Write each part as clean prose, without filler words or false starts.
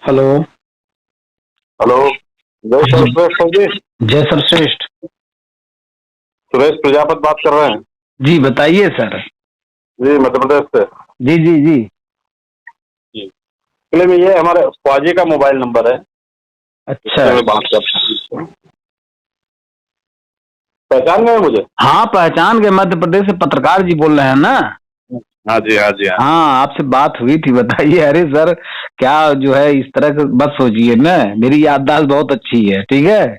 Hello. Hello. जय सर्वश्रेष्ठ sir जी। जय सर्वश्रेष्ठ। सुरेश प्रजापत बात कर रहे हैं जी बताइए सर। जी, मध्य प्रदेश से। जी जी जी। जी, इसलिए में ये हमारे ख्वाजे का मोबाइल नंबर है। अच्छा। इससे मैं बात कर सकता हूँ। पहचान गए मुझे? हाँ पहचान गए, मध्य प्रदेश से पत्रकार जी बोल रहे हैं ना? हाँ जी, हाँ जी, हाँ। हाँ आपसे बात हुई थी, बताइए। अरे सर क्या जो है इस तरह का बस सोचिए ना, मेरी याददाश्त बहुत अच्छी है, ठीक है।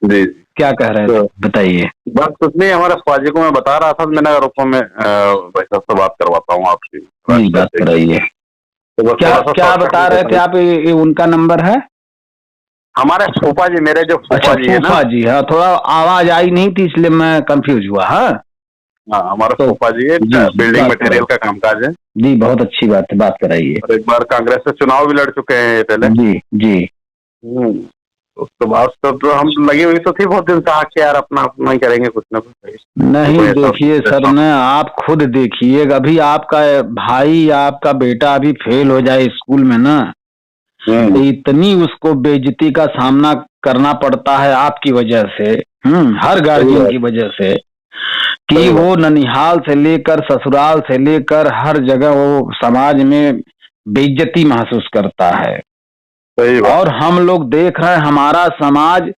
जी। क्या कह रहे थे तो बताइए। बस कुछ नहीं, हमारे ख्वाजे को मैं बता रहा था, मैंने रुको में भाई साहब से बात करवाता हूँ आपकी। नहीं बात कराइए। तो बस क्या थोड़ा सा क्या शॉर्टकट बता में रहे थे बताइए। आप? ये उनका नंबर है? हमारे फूफा जी, मेरे जो अच्छा फूफा जी है ना। फूफा जी, हाँ थोड़ा आवाज आई नहीं थी इसलिए मैं कंफ्यूज हुआ। हाँ हाँ, हमारे तो फूफा जी है, जी बिल्डिंग बात मटेरियल कराइए। का कामकाज है। जी बहुत अच्छी बात है, बात कराइए। और एक बार कांग्रेस से चुनाव भी लड़ चुके हैं ये पहले। जी जी। उसके बाद तो हम लगी हुई तो थी बहुत दिन से आके, यार अपना अपना ही करेंगे कुछ ना कुछ। नहीं कोई ऐसा देखिए सर ना, आप खुद देखिए, अभी आपका भाई या आपका बेटा अभी फेल हो जाए स्कूल में ना, तो इतनी उसको बेइज्जती का सामना करना पड़ता है आपकी वजह से, हर गार्जियन की वजह से, कि वो ननिहाल से लेकर ससुराल से लेकर हर जगह वो समाज में बेइज्जती महसूस करता है। सही बात। और हम लोग देख रहे हैं हमारा समाज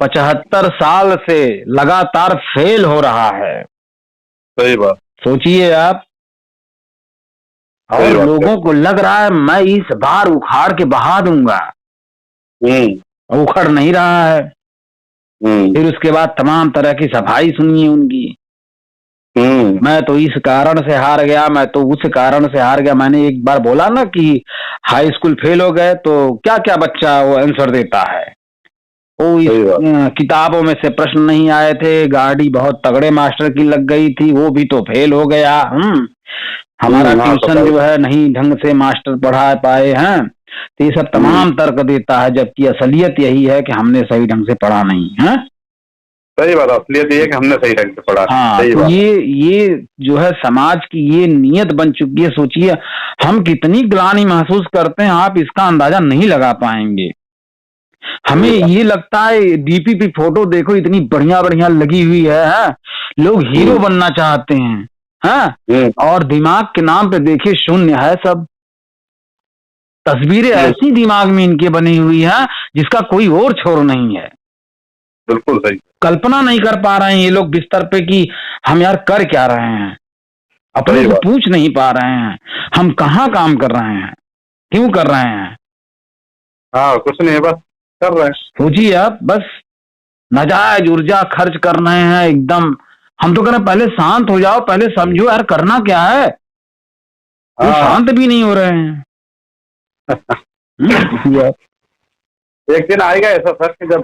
75 साल से लगातार फेल हो रहा है। सही बात। सोचिए आप। सही और बात लोगों को लग रहा है मैं इस बार उखाड़ के बहा दूंगा, उखड़ नहीं रहा है। फिर उसके बाद तमाम तरह की सफाई सुनिए उनकी। मैं तो इस कारण से हार गया, मैं तो उस कारण से हार गया। मैंने एक बार बोला ना कि हाई स्कूल फेल हो गए तो क्या क्या बच्चा वो आंसर देता है। वो इस किताबों में से प्रश्न नहीं आए थे, गाड़ी बहुत तगड़े मास्टर की लग गई थी, वो भी तो फेल हो गया। हमारा हाँ, ट्यूशन जो है नहीं ढंग से मास्टर पढ़ा पाए हैं, तो ये सब तमाम तर्क देता है, जबकि असलियत यही है कि हमने सही ढंग से पढ़ा नहीं है। सही बात। असलियत ये है कि हमने सही ढंग से पढ़ा। हाँ सही तो बात। ये जो है समाज की ये नियत बन चुकी है। सोचिए हम कितनी ग्लानि महसूस करते हैं, आप इसका अंदाजा नहीं लगा पाएंगे। हमें ये लगता है डीपी की फोटो देखो इतनी बढ़िया बढ़िया लगी हुई है? लोग हीरो बनना चाहते हैं, हाँ? और दिमाग के नाम पे देखिए शून्य है सब। तस्वीरें ऐसी दिमाग में इनके बनी हुई है जिसका कोई और छोर नहीं है। बिल्कुल सही। कल्पना नहीं कर पा रहे हैं ये लोग बिस्तर पे कि हम यार कर क्या रहे हैं, अपने से पूछ नहीं पा रहे हैं हम कहाँ काम कर रहे हैं, क्यों कर रहे हैं। हाँ कुछ नहीं, बस कर रहे हैं। सोचिए आप, बस नाजायज ऊर्जा खर्च कर रहे हैं एकदम। हम तो कह रहे हैं पहले शांत हो जाओ, पहले समझो यार करना क्या है। वो शांत भी नहीं हो रहे हैं। एक दिन आएगा ऐसा सर कि जब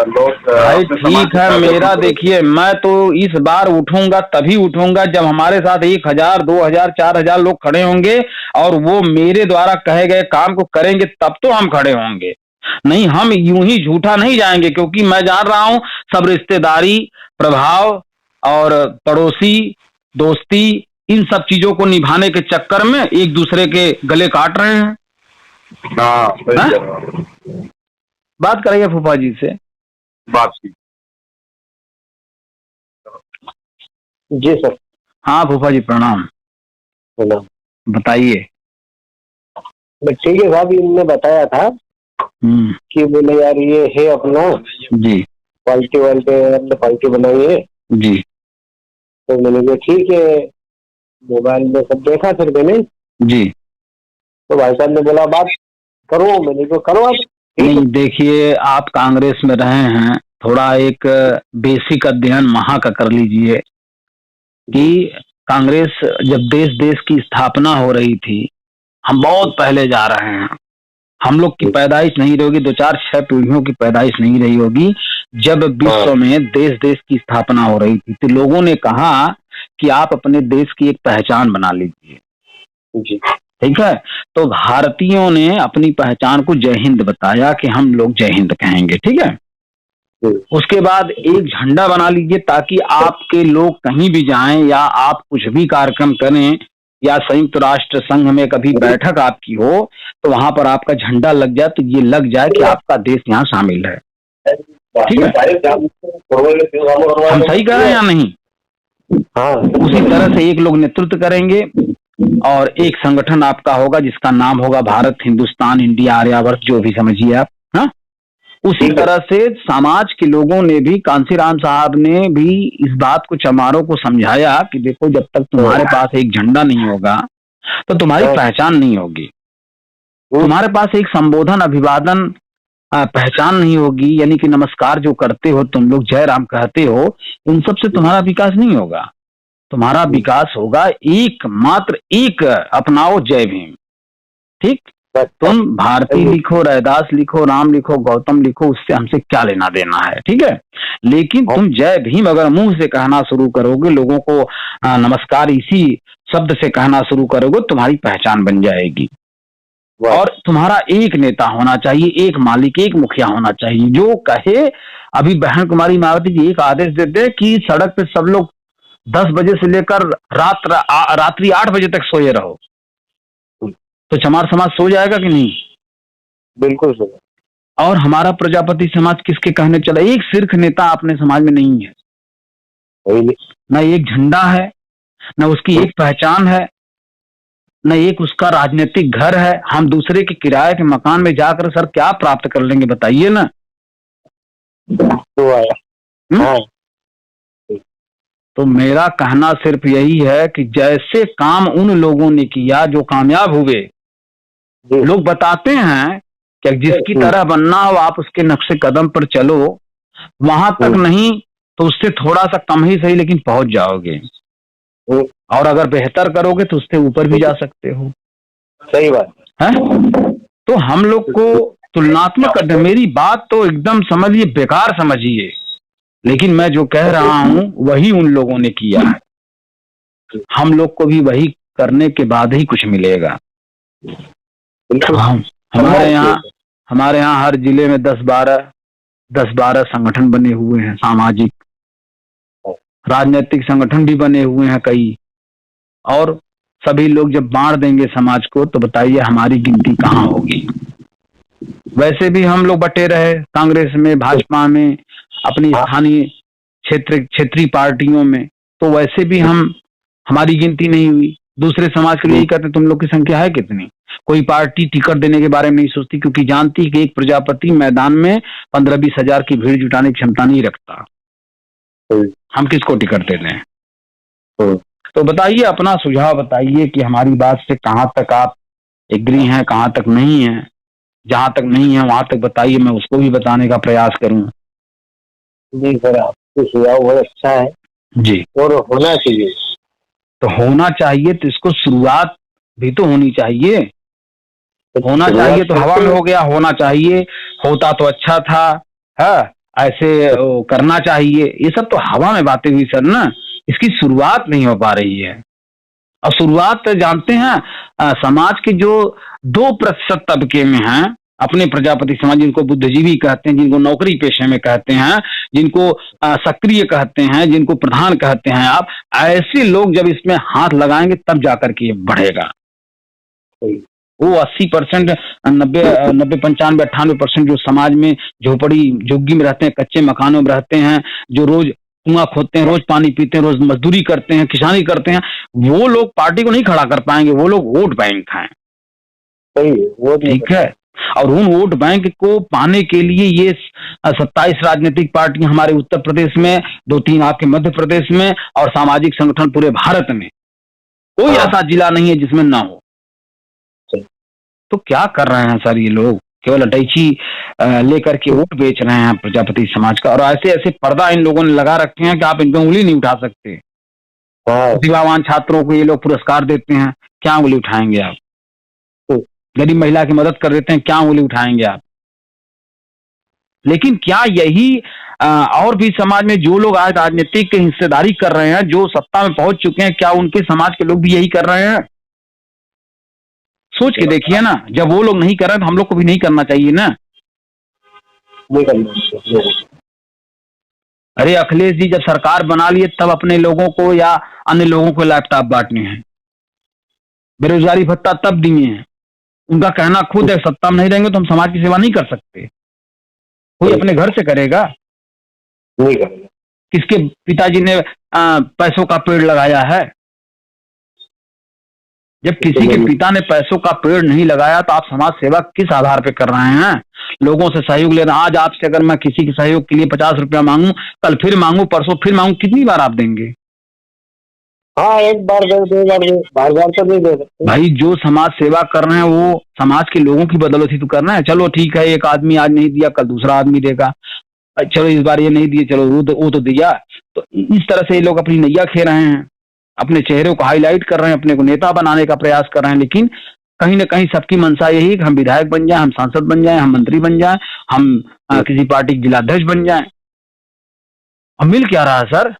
लोग भाई ठीक है, मेरा देखिए मैं तो इस बार उठूंगा तभी उठूंगा जब हमारे साथ 1000 2000 4000 लोग खड़े होंगे और वो मेरे द्वारा कहे गए काम को करेंगे, तब तो हम खड़े होंगे। नहीं हम यूं ही झूठा नहीं जाएंगे, क्योंकि मैं जान रहा हूं सब रिश्तेदारी, प्रभाव और पड़ोसी, दोस्ती, इन सब चीजों को निभाने के चक्कर में एक दूसरे के गले काट रहे हैं। बात करेंगे फूफा जी से। बात की जी सर। हाँ फूफा जी प्रणाम। बताइए। ठीक है साहब, इनने बताया था कि बोले यार ये है अपना जी क्वालिटी वाले क्वालिटी बनाई है जी। तो मैंने कहा ठीक है, मोबाइल में सब देखा फिर मैंने जी। तो भाई साहब ने बोला बात करो, मैंने कहा करो आप। नहीं देखिए, आप कांग्रेस में रहे हैं, थोड़ा एक बेसिक अध्ययन वहां का कर लीजिए कि कांग्रेस जब देश देश की स्थापना हो रही थी, हम बहुत पहले जा रहे हैं, हम लोग की पैदाइश नहीं रही होगी, 2 4 6 पीढ़ियों की पैदाइश नहीं रही होगी, जब विश्व में देश देश की स्थापना हो रही थी, तो लोगों ने कहा कि आप अपने देश की एक पहचान बना लीजिए। ठीक है, तो भारतीयों ने अपनी पहचान को जय हिंद बताया कि हम लोग जय हिंद कहेंगे। ठीक है, उसके बाद एक झंडा बना लीजिए ताकि आपके लोग कहीं भी जाएं या आप कुछ भी कार्यक्रम करें, या संयुक्त राष्ट्र संघ में कभी बैठक आपकी हो तो वहां पर आपका झंडा लग जाए तो ये लग जाए कि आपका देश यहाँ शामिल है। ठीक है, हम सही कह रहे हैं या नहीं? हाँ, उसी तरह से एक लोग नेतृत्व करेंगे और एक संगठन आपका होगा जिसका नाम होगा भारत, हिंदुस्तान, इंडिया, आर्यावर्त, जो भी समझिए आप। हाँ, उसी तरह से समाज के लोगों ने भी, कांसीराम साहब ने भी इस बात को चमारों को समझाया कि देखो जब तक तुम्हारे पास एक झंडा नहीं होगा तो तुम्हारी पहचान नहीं होगी, तुम्हारे पास एक संबोधन, अभिवादन, पहचान नहीं होगी, यानी कि नमस्कार जो करते हो तुम लोग, जय राम कहते हो, इन सब से तुम्हारा विकास नहीं होगा। तुम्हारा विकास होगा एक मात्र एक, अपनाओ जय भीम। ठीक, तुम भारती लिखो, रैदास लिखो, राम लिखो, गौतम लिखो, उससे हमसे क्या लेना देना है। ठीक है, लेकिन तुम जय भीम अगर मुंह से कहना शुरू करोगे, लोगों को नमस्कार इसी शब्द से कहना शुरू करोगे, तुम्हारी पहचान बन जाएगी। और तुम्हारा एक नेता होना चाहिए, एक मालिक, एक मुखिया होना चाहिए जो कहे। अभी बहन कुमारी मायावती जी एक आदेश देते कि सड़क पे सब लोग 10 बजे से लेकर रात्रि 8 बजे तक सोए रहो, तो चमार समाज सो जाएगा कि नहीं? बिल्कुल सो। और हमारा प्रजापति समाज किसके कहने चला? एक सिर्फ नेता अपने समाज में नहीं है, न एक झंडा है, न उसकी एक पहचान है, न एक उसका राजनीतिक घर है। हम दूसरे के किराए के मकान में जाकर सर क्या प्राप्त कर लेंगे बताइए ना? तो मेरा कहना सिर्फ यही है कि जैसे काम उन लोगों ने किया जो कामयाब हुए, लोग बताते हैं कि जिसकी तरह बनना हो आप उसके नक्शे कदम पर चलो, वहां तक नहीं तो उससे थोड़ा सा कम ही सही लेकिन पहुंच जाओगे, और अगर बेहतर करोगे तो उससे ऊपर भी जा सकते हो। सही बात है। तो हम लोग को तुलनात्मक, मेरी बात तो एकदम समझिए बेकार समझिए, लेकिन मैं जो कह रहा हूं वही उन लोगों ने किया है, हम लोग को भी वही करने के बाद ही कुछ मिलेगा। हमारे यहाँ हर जिले में 10-12 संगठन बने हुए हैं, सामाजिक राजनीतिक संगठन भी बने हुए हैं कई, और सभी लोग जब बांट देंगे समाज को तो बताइए हमारी गिनती कहाँ होगी? वैसे भी हम लोग बटे रहे कांग्रेस में, भाजपा में, अपनी स्थानीय क्षेत्रीय पार्टियों में, तो वैसे भी हमारी गिनती नहीं हुई। दूसरे समाज के लिए यही कहते तुम लोग की संख्या है कितनी? कोई पार्टी टिकट देने के बारे में नहीं सोचती, क्योंकि जानती कि एक प्रजापति मैदान में 15-20 हजार की भीड़ जुटाने की क्षमता नहीं रखता। हम किसको टिकट देते हैं? तो बताइए, अपना सुझाव बताइए कि हमारी बात से कहाँ तक आप एग्री हैं, कहाँ तक नहीं है। जहां तक नहीं है वहां तक बताइए, मैं उसको भी बताने का प्रयास करूं। जी सर, आपका सुझाव बहुत अच्छा है जी, और होना चाहिए। तो होना चाहिए तो इसको शुरुआत भी तो होनी चाहिए। होना चाहिए तो हवा में हो गया, होना चाहिए, होता तो अच्छा था, है ऐसे करना चाहिए, ये सब तो हवा में बातें हुई सर ना, इसकी शुरुआत नहीं हो पा रही है। और शुरुआत जानते हैं, समाज के जो 2% तबके में हैं अपने प्रजापति समाज, जिनको बुद्धिजीवी कहते हैं, जिनको नौकरी पेशे में कहते हैं, जिनको सक्रिय कहते हैं, जिनको प्रधान कहते हैं, आप ऐसे लोग जब इसमें हाथ लगाएंगे तब जाकर के ये बढ़ेगा। वो 80%, 90, 95, 98% जो समाज में झोपड़ी झुग्गी में रहते हैं, कच्चे मकानों में रहते हैं, जो रोज कुआं खोदते हैं, रोज पानी पीते हैं, रोज मजदूरी करते हैं, किसानी करते हैं, वो लोग पार्टी को नहीं खड़ा कर पाएंगे, वो लोग वोट बैंक हैं। वो ठीक है, और उन वोट बैंक को पाने के लिए ये 27 राजनीतिक पार्टियां हमारे उत्तर प्रदेश में, 2-3 आपके मध्य प्रदेश में, और सामाजिक संगठन पूरे भारत में कोई ऐसा जिला नहीं है जिसमें ना हो। तो क्या कर रहे हैं सर ये लोग? केवल अटैची लेकर के वोट बेच रहे हैं प्रजापति समाज का, और ऐसे ऐसे पर्दा इन लोगों ने लगा रखे हैं कि आप इन पे उंगली नहीं उठा सकते। प्रतिभावान छात्रों को ये लोग पुरस्कार देते हैं, क्या उंगली उठाएंगे आप? गरीब महिला की मदद कर देते हैं, क्या उंगली उठाएंगे आप? लेकिन क्या यही और भी समाज में जो लोग आज राजनीतिक हिस्सेदारी कर रहे हैं, जो सत्ता में पहुंच चुके हैं, क्या उनके समाज के लोग भी यही कर रहे हैं? सोच के देखिए ना, जब वो लोग नहीं कर रहे हैं तो हम लोग को भी नहीं करना चाहिए ना। अरे अखिलेश जी जब सरकार बना लिए तब अपने लोगों को या अन्य लोगों को लैपटॉप बांटने हैं, बेरोजगारी भत्ता तब दिए हैं। उनका कहना खुद है, सत्ता में नहीं रहेंगे तो हम समाज की सेवा नहीं कर सकते। कोई अपने घर से करेगा? नहीं करेगा। किसके पिताजी ने पैसों का पेड़ लगाया है? जब किसी के पिता ने पैसों का पेड़ नहीं लगाया तो आप समाज सेवा किस आधार पे कर रहे हैं? लोगों से सहयोग ले रहे हैं। आज आपसे अगर मैं किसी के सहयोग के लिए 50 रुपया मांगू, कल फिर मांगू, परसों फिर मांगू, कितनी बार आप देंगे? हाँ, एक बार दे, 2 बार दे, बार-बार तो नहीं दे सकते। भाई जो समाज सेवा कर रहे हैं वो समाज के लोगों की बदौलत ही तो कर रहे हैं। चलो ठीक है, एक आदमी आज नहीं दिया, कल दूसरा आदमी देगा। चलो इस बार ये नहीं दिए, चलो वो तो दिया। तो इस तरह से ये लोग अपनी नैया खे रहे हैं, अपने चेहरे को हाईलाइट कर रहे हैं, अपने को नेता बनाने का प्रयास कर रहे हैं। लेकिन कहीं ना कहीं सबकी मंशा यही है कि हम विधायक बन जाएं, हम सांसद बन जाएं, हम मंत्री बन जाएं, हम किसी पार्टी के जिलाध्यक्ष बन जाएं। अब मिल क्या रहा है सर?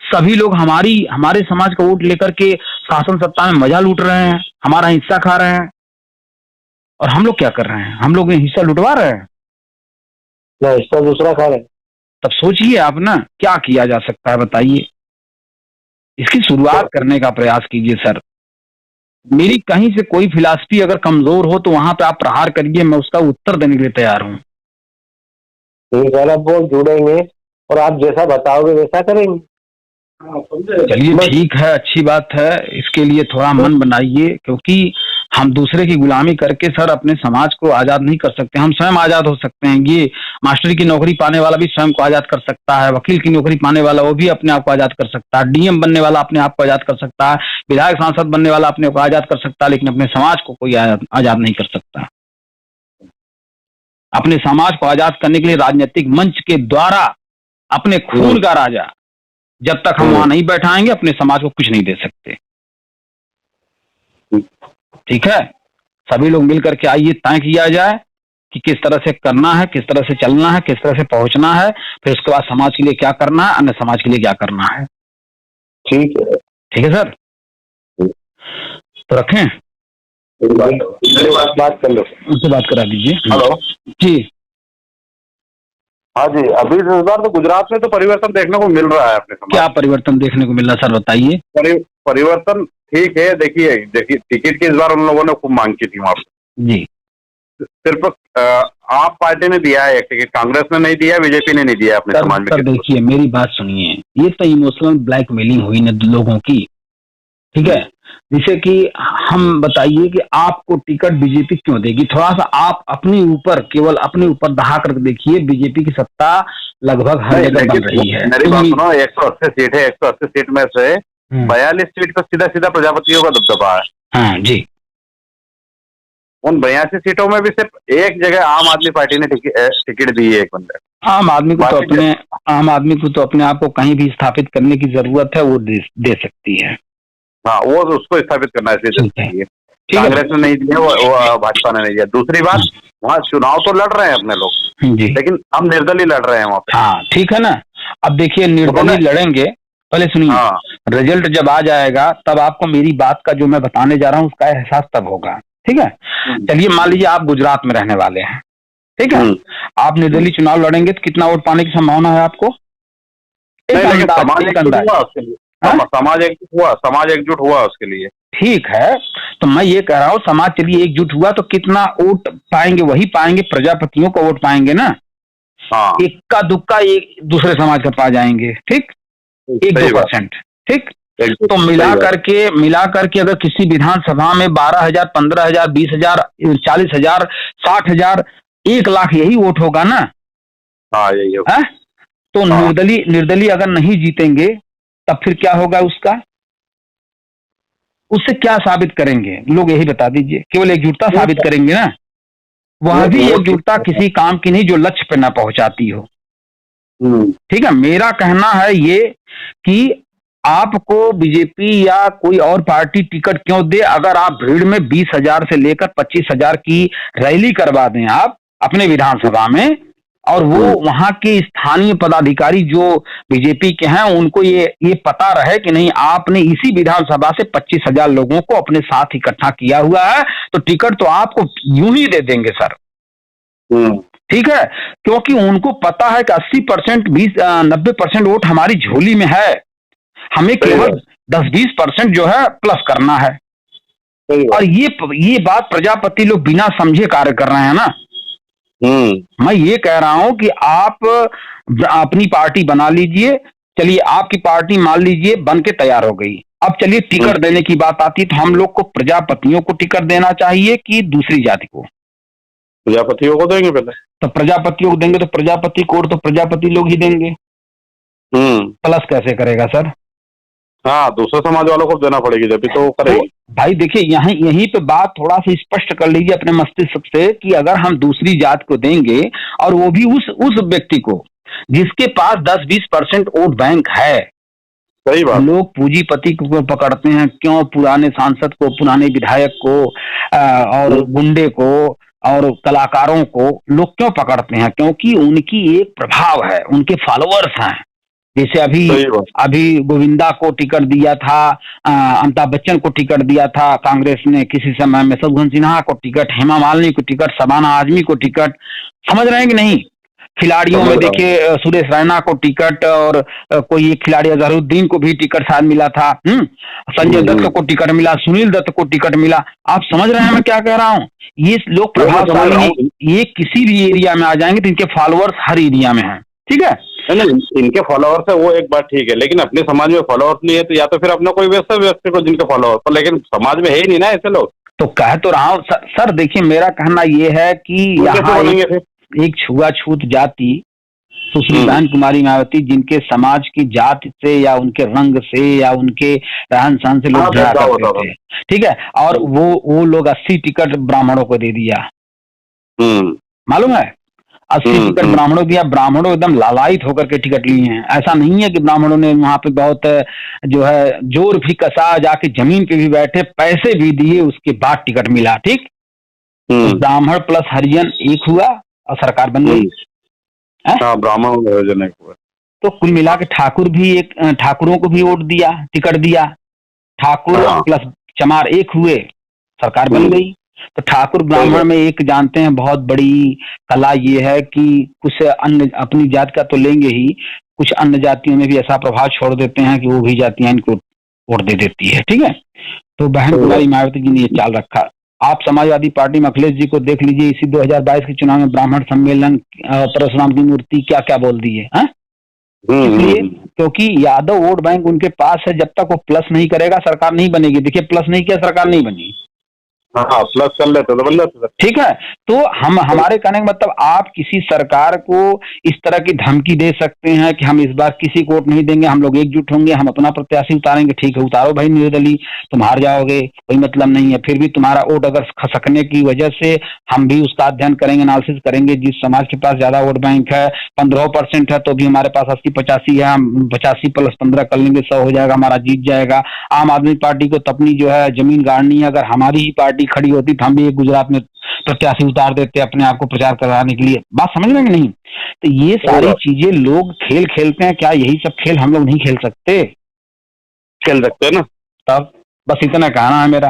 सभी लोग हमारे समाज का वोट लेकर के शासन सत्ता में मजा लूट रहे हैं, हमारा हिस्सा खा रहे हैं। और हम लोग क्या कर रहे हैं? हम लोग हिस्सा लुटवा रहे हैं ना, हिस्सा दूसरा खा रहे हैं। तब सोचिए आप ना, क्या किया जा सकता है बताइए। इसकी शुरुआत करने का प्रयास कीजिए सर। मेरी कहीं से कोई फिलॉसफी अगर कमजोर हो तो वहां पे आप प्रहार करिए, मैं उसका उत्तर देने के लिए तैयार हूं। वो जुड़ेंगे और आप जैसा बताओगे वैसा करेंगे। चलिए ठीक है, अच्छी बात है। इसके लिए थोड़ा मन बनाइए, क्योंकि हम दूसरे की गुलामी करके सर अपने समाज को आजाद नहीं कर सकते। हम स्वयं आजाद हो सकते हैं। ये मास्टरी की नौकरी पाने वाला भी स्वयं को आजाद कर सकता है, वकील की नौकरी पाने वाला वो भी अपने आप को आजाद कर सकता है, डीएम बनने वाला अपने आप को आजाद कर सकता है, विधायक सांसद बनने वाला अपने को आजाद कर सकता है। लेकिन अपने समाज को कोई आजाद नहीं कर सकता। अपने समाज को आजाद करने के लिए राजनीतिक मंच के द्वारा अपने खून का राजा जब तक हम वहां नहीं बैठाएंगे, अपने समाज को कुछ नहीं दे सकते। ठीक है, सभी लोग मिलकर के आइए, तय किया जाए कि किस तरह से करना है, किस तरह से चलना है, किस तरह से पहुंचना है, फिर उसके बाद समाज के लिए क्या करना है, अन्य समाज के लिए क्या करना है। ठीक है, ठीक है सर, तो रखें, बात कर लो, उनसे बात करा दीजिए। हेलो जी। हाँ जी, अभी इस बार तो गुजरात में तो परिवर्तन देखने को मिल रहा है अपने समाज। क्या परिवर्तन देखने को मिल रहा है सर, बताइए। परिवर्तन ठीक है। देखिए टिकट की इस बार उन लोगों ने खूब मांग की थी वहां पर जी। सिर्फ आप पार्टी ने दिया है एक टिकट, कांग्रेस ने नहीं दिया, बीजेपी ने नहीं दिया अपने समाज में। देखिए मेरी बात सुनिए, ये तो इमोशनल ब्लैकमेलिंग हुई ना लोगों की, ठीक है। जिसे कि हम बताइए कि आपको टिकट बीजेपी क्यों देगी। थोड़ा सा आप अपने ऊपर, केवल अपने ऊपर दहा कर देखिए, बीजेपी की सत्ता लगभग हर जगह बन रही है। मेरी बात सुनो, 180 सीट है, 180 सीट में से 42 सीट पर सीधा सीधा प्रजापतियों का दबदबा है। हाँ जी। उन 82 सीटों में भी सिर्फ एक जगह आम आदमी पार्टी ने टिकट दी है एक बंदे। आम आदमी को तो अपने आप को कहीं भी स्थापित करने की जरूरत है, वो दे सकती है। हाँ, वो उसको स्थापित करना है। कांग्रेस ने नहीं दिया, वो भाजपा ने नहीं दिया। दूसरी बात, वहाँ चुनाव तो लड़ रहे हैं अपने लोग, लेकिन हम निर्दलीय लड़ रहे हैं वहाँ पे। हाँ ठीक है ना। अब देखिए निर्दलीय लड़ेंगे, पहले सुनिए। हाँ। रिजल्ट जब आ जाएगा तब आपको मेरी बात का जो मैं बताने जा रहा हूँ उसका एहसास तब होगा, ठीक है। चलिए मान लीजिए आप गुजरात में रहने वाले हैं, ठीक है। आप निर्दलीय चुनाव लड़ेंगे तो कितना वोट पाने की संभावना है आपको? समाज एकजुट हुआ उसके लिए। ठीक है, तो मैं ये कह रहा हूँ समाज चलिए एकजुट हुआ तो कितना वोट पाएंगे? वही पाएंगे, प्रजापतियों को वोट पाएंगे ना। हाँ। इक्का दुक्का एक दूसरे समाज का पा जाएंगे, ठीक, 1-2%, ठीक। तो मिला करके अगर किसी विधानसभा में 12,000, 15,000, 20,000, 40,000, 60,000, 1,00,000 यही वोट होगा ना। हाँ, यही होगा। तो निर्दलीय अगर नहीं जीतेंगे तब फिर क्या होगा उसका? उससे क्या साबित करेंगे लोग, यही बता दीजिए। केवल एकजुटता साबित करेंगे ना। वह भी एकजुटता किसी काम की नहीं जो लक्ष्य पे ना पहुंचाती हो। ठीक है, मेरा कहना है ये कि आपको बीजेपी या कोई और पार्टी टिकट क्यों दे, अगर आप भीड़ में 20,000 से लेकर 25,000 की रैली करवा दें आप अपने विधानसभा में, और वो वहां के स्थानीय पदाधिकारी जो बीजेपी के हैं उनको ये पता रहे कि नहीं आपने इसी विधानसभा से 25,000 लोगों को अपने साथ इकट्ठा किया हुआ है, तो टिकट तो आपको यूं ही दे देंगे सर। ठीक है, क्योंकि उनको पता है कि 80%, 90% वोट हमारी झोली में है, हमें केवल 10-20% जो है प्लस करना है। और ये बात प्रजापति लोग बिना समझे कार्य कर रहे हैं ना। मैं ये कह रहा हूं कि आप अपनी पार्टी बना लीजिए, चलिए आपकी पार्टी मान लीजिए बन के तैयार हो गई, अब चलिए टिकट देने की बात आती है तो हम लोग को प्रजापतियों को टिकट देना चाहिए कि दूसरी जाति को? प्रजापतियों को देंगे पहले। तो प्रजापतियों को देंगे तो प्रजापति कोड तो प्रजापति लोग ही देंगे। प्लस कैसे करेगा सर? हाँ, दूसरे समाज वालों को देना पड़ेगी जब भी तो करेगी। तो भाई देखिए यहीं पे बात थोड़ा सा स्पष्ट कर लीजिए अपने मस्तिष्क से कि अगर हम दूसरी जात को देंगे और वो भी उस व्यक्ति को जिसके पास 10-20% वोट बैंक है। सही बात। लोग पूंजीपति को पकड़ते हैं क्यों? पुराने सांसद को, पुराने विधायक को और गुंडे को और कलाकारों को लोग क्यों पकड़ते हैं? क्योंकि उनकी एक प्रभाव है, उनके फॉलोअर्स हैं। जैसे अभी गोविंदा को टिकट दिया था, अमिताभ बच्चन को टिकट दिया था कांग्रेस ने किसी समय में, शत्रुघ्न सिन्हा को टिकट, हेमा मालिनी को टिकट, शबाना आजमी को टिकट, समझ रहे हैं कि नहीं? खिलाड़ियों में देखिए सुरेश रैना को टिकट और कोई एक खिलाड़ी अजहरुद्दीन को भी टिकट शायद मिला था, संजय दत्त को टिकट मिला, सुनील दत्त को टिकट मिला। आप समझ रहे हैं मैं क्या कह रहा हूँ? ये लोग प्रभावशाली हैं, ये किसी भी एरिया में आ जाएंगे तो इनके फॉलोअर्स हर एरिया में हैं, ठीक है? नहीं, इनके फॉलोअर्स है वो एक बात ठीक है, लेकिन अपने समाज में फॉलोअर्स नहीं है तो या तो फिर अपना कोई वैसा व्यक्ति को जिनके फॉलोअर्स हो, लेकिन समाज में है ही नहीं ना ऐसे लोग। तो कह तो रहा हूँ सर देखिए मेरा कहना ये है कि यहाँ एक छुआछूत जाति सुश्री बहन कुमारी मायावती जिनके समाज की जाति से या उनके रंग से या उनके रहन सहन से लोग डरा करते थे, ठीक है, और वो लोग 80 टिकट ब्राह्मणों को दे दिया, मालूम है? 80 टिकट ब्राह्मणों दिया। ब्राह्मणों एकदम लालायित होकर के टिकट लिए हैं। ऐसा नहीं है कि ब्राह्मणों ने वहां पे बहुत जो है जोर भी कसा, जाके जमीन पे भी बैठे, पैसे भी दिए, उसके बाद टिकट मिला, ठीक? तो ब्राह्मण प्लस हरिजन एक हुआ और सरकार बन गई। ब्राह्मण हरिजन एक हुआ तो कुल मिला के ठाकुरों को भी वोट दिया, टिकट दिया, ठाकुर प्लस चमार एक हुए, सरकार बन गई। तो ठाकुर ब्राह्मण में एक जानते हैं बहुत बड़ी कला ये है कि कुछ अन्य अपनी जात का तो लेंगे ही, कुछ अन्य जातियों में भी ऐसा प्रभाव छोड़ देते हैं कि वो भी जातियां इनको वोट दे देती है, ठीक है? तो बहन कुमारी मायावती जी ने ये चाल रखा। आप समाजवादी पार्टी में अखिलेश जी को देख लीजिए, इसी 2022 के चुनाव में ब्राह्मण सम्मेलन, परशुराम की मूर्ति, क्या क्या बोल दी है, इसलिए क्योंकि यादव वोट बैंक उनके पास है। जब तक वो प्लस नहीं करेगा सरकार नहीं बनेगी। देखिए प्लस नहीं किया सरकार नहीं बनी, प्लस कर लेते तो बन जाते, ठीक है? तो हमारे कहने का मतलब आप किसी सरकार को इस तरह की धमकी दे सकते हैं कि हम इस बार किसी को वोट नहीं देंगे, हम लोग एकजुट होंगे, हम अपना प्रत्याशी उतारेंगे। ठीक है, उतारो भाई निर्दलीय, तुम हार जाओगे, कोई मतलब नहीं है, फिर भी तुम्हारा वोट अगर खसकने की वजह से हम भी उसका अध्ययन करेंगे, एनालिसिस करेंगे। जिस समाज के पास ज्यादा वोट बैंक है, 15% है, तो भी हमारे पास 80-85 है, हम 85 + 15 कर लेंगे, 100 हो जाएगा, हमारा जीत जाएगा। आम आदमी पार्टी को तो अपनी जो है जमीन गाड़नी है, अगर हमारी ही पार्टी खड़ी होती तो हम भी एक गुजरात में प्रत्याशी उतार देते अपने आप को प्रचार कराने के लिए। बात समझ रहे हैं कि नहीं? तो ये सारी चीजें लोग खेल खेलते हैं, क्या यही सब खेल हम लोग नहीं खेल सकते? खेल सकते हैं ना। तब बस इतना कहना है मेरा।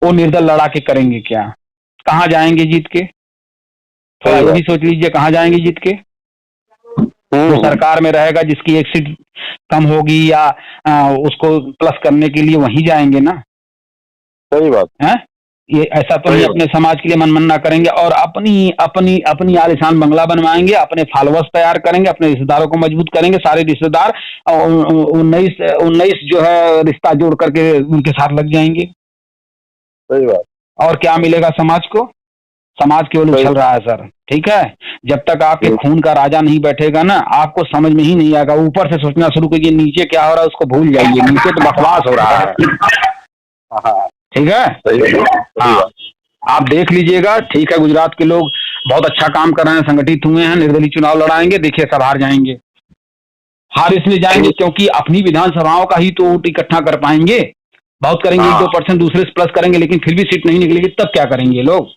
वो निर्दल लड़ा के करेंगे क्या? कहाँ जाएंगे जीत के? थोड़ा ये भी सोच लीजिए, कहाँ जाएंगे जीत के? वो सरकार में रहेगा जिसकी एक सीट कम होगी या उसको प्लस करने के लिए वहीं जाएंगे ना। सही बात है। ये ऐसा तो नहीं अपने समाज के लिए मनमन्ना करेंगे और अपनी आलिशान बंगला बनवाएंगे, अपने फॉलोअर्स तैयार करेंगे, अपने रिश्तेदारों को मजबूत करेंगे। सारे रिश्तेदार 19 जो है रिश्ता जोड़ करके उनके साथ लग जाएंगे। सही बात। और क्या मिलेगा समाज को? समाज केवल उछल रहा है सर, ठीक है? जब तक आपके खून का राजा नहीं बैठेगा ना, आपको समझ में ही नहीं आएगा। ऊपर से सोचना शुरू कीजिए, नीचे क्या हो रहा है उसको भूल जाइए। नीचे तो बकवास हो रहा है, ठीक है? हाँ, आप देख लीजिएगा। ठीक है, गुजरात के लोग बहुत अच्छा काम कर रहे हैं, संगठित हुए हैं, निर्दलीय चुनाव लड़ाएंगे। देखिए सब हार जाएंगे। हार इसलिए जाएंगे क्योंकि अपनी विधानसभाओं का ही तो वोट इकट्ठा कर पाएंगे। बहुत करेंगे, 1-2% दूसरे से प्लस करेंगे, लेकिन फिर भी सीट नहीं निकलेगी। तब क्या करेंगे लोग?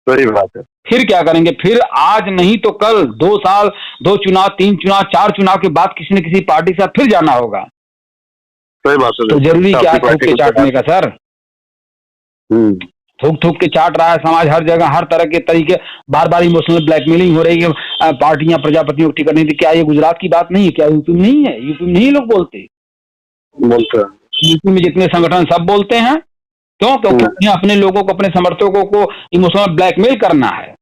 सही बात है। फिर क्या करेंगे? फिर आज नहीं तो कल 2 साल, 2 चुनाव, 3 चुनाव, 4 चुनाव के बाद किसी न किसी पार्टी से फिर जाना होगा। सही बात है। तो जरूरी क्या है थूक के चाटने का सर? थूक के चाट रहा है समाज हर जगह, हर तरह के तरीके। बार बार इमोशनल ब्लैकमेलिंग हो रही है, पार्टियां प्रजापतियों को टिकट नहीं दी। क्या ये गुजरात की बात नहीं है? क्या यूपी में नहीं है? यूपी में नहीं लोग बोलते? यूपी में जितने संगठन सब बोलते हैं। क्यों? क्योंकि अपने लोगों को, अपने समर्थकों को इमोशनल ब्लैकमेल करना है।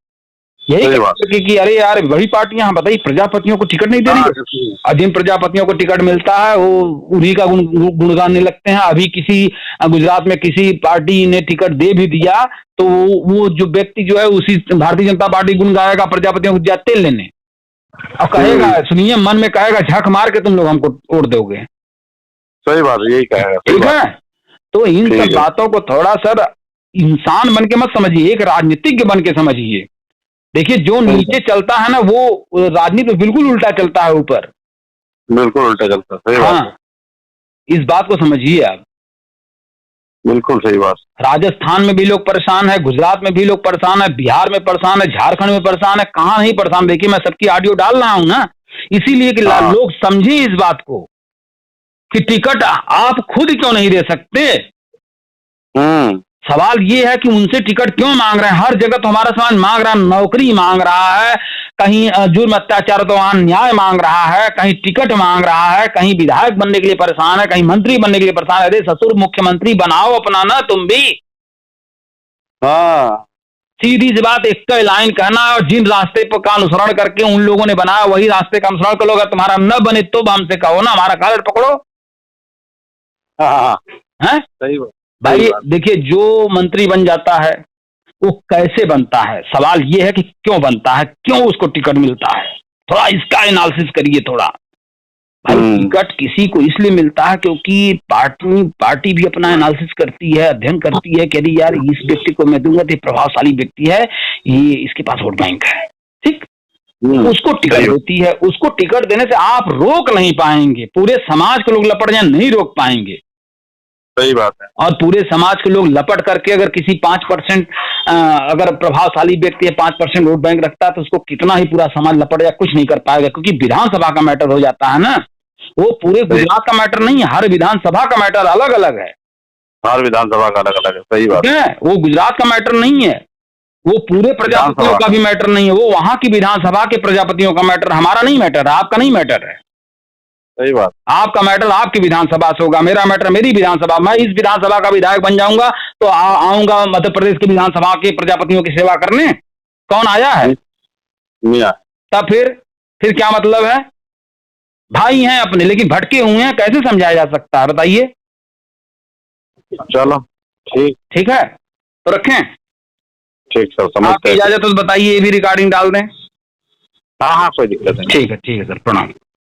यही कि अरे यार वही पार्टियां, हम बताइए, प्रजापतियों को टिकट नहीं दे रही है, और जिन प्रजापतियों को टिकट मिलता है वो उन्हीं का गुण गाने लगते हैं। अभी किसी गुजरात में किसी पार्टी ने टिकट दे भी दिया तो वो जो व्यक्ति जो है उसी भारतीय जनता पार्टी गुण गाएगा प्रजापतियों को तेल लेने, और कहेगा, सुनिए, मन में कहेगा झक मार के तुम लोग हमको वोट दोगे। सही बात है, यही कहेगा। ठीक है, तो इन सब बातों को थोड़ा सर इंसान बन के मत समझिए, एक राजनीतिज्ञ बन के समझिए। देखिए, जो नीचे चलता है ना वो राजनीति बिल्कुल उल्टा चलता है, ऊपर बिल्कुल उल्टा चलता है। सही हाँ, इस बात को समझिए आप। बिल्कुल सही बात। राजस्थान में भी लोग परेशान है, गुजरात में भी लोग परेशान है, बिहार में परेशान है, झारखंड में परेशान है, कहाँ नहीं परेशान। देखिए, मैं सबकी ऑडियो डाल रहा हूं ना, इसीलिए कि लोग समझे इस बात को कि टिकट आप खुद क्यों नहीं दे सकते। सवाल ये है कि उनसे टिकट क्यों मांग रहे हैं। हर जगह तो हमारा समाज मांग रहा है, नौकरी मांग रहा है, कहीं जुर्म अत्याचार तो न्याय मांग रहा है, कहीं टिकट मांग रहा है, कहीं विधायक बनने के लिए परेशान है, कहीं मंत्री बनने के लिए परेशान है। अरे ससुर, मुख्यमंत्री बनाओ अपना ना तुम भी। हाँ, सीधी सी बात, एक का लाइन कहना, और जिन रास्ते पर का अनुसरण करके उन लोगों ने बनाया वही रास्ते का अनुसरण करो। अगर तुम्हारा न बने तो हमसे कहो ना, हमारा कॉलर पकड़ो। हाँ, सही बात भाई। देखिए, जो मंत्री बन जाता है वो कैसे बनता है, सवाल ये है कि क्यों बनता है, क्यों उसको टिकट मिलता है। थोड़ा इसका एनालिसिस करिए थोड़ा। भाई, टिकट किसी को इसलिए मिलता है क्योंकि पार्टी भी अपना एनालिसिस करती है, अध्ययन करती है कि अरे यार इस व्यक्ति को मैं दूंगा तो प्रभावशाली व्यक्ति है, ये इसके पास वोट बैंक है, ठीक, उसको टिकट देती है। उसको टिकट देने से आप रोक नहीं पाएंगे, पूरे समाज के लोग लपट जाए नहीं रोक पाएंगे। सही बात है। और पूरे समाज के लोग लपट करके अगर किसी 5% अगर प्रभावशाली व्यक्ति है 5% वोट बैंक रखता है तो उसको कितना ही पूरा समाज लपट जाए, कुछ नहीं कर पाएगा। क्योंकि विधानसभा का मैटर हो जाता है ना, वो पूरे गुजरात का मैटर नहीं है, हर विधानसभा का मैटर अलग अलग है। हर विधानसभा का अलग अलग है। सही बात है, वो गुजरात का मैटर नहीं है, वो पूरे प्रजापतियों का भी मैटर नहीं है, वो वहां की विधानसभा के प्रजापतियों का मैटर। हमारा नहीं मैटर है, आपका नहीं मैटर है। सही बात। आपका मैटर आपकी विधानसभा से होगा, मेरा मैटर मेरी विधानसभा। मैं इस विधानसभा का विधायक बन जाऊंगा तो आऊंगा मध्य प्रदेश की विधानसभा के प्रजापतियों की सेवा करने। कौन आया है? तब फिर क्या मतलब है? भाई हैं अपने, लेकिन भटके हुए हैं, कैसे समझाया जा सकता है बताइए। चलो ठीक है, तो रखें। ठीक सर, समझते हैं। इजाजत तो बताइए, ये भी रिकॉर्डिंग डाल दें। हाँ, कोई दिक्कत नहीं। ठीक है सर, प्रणाम।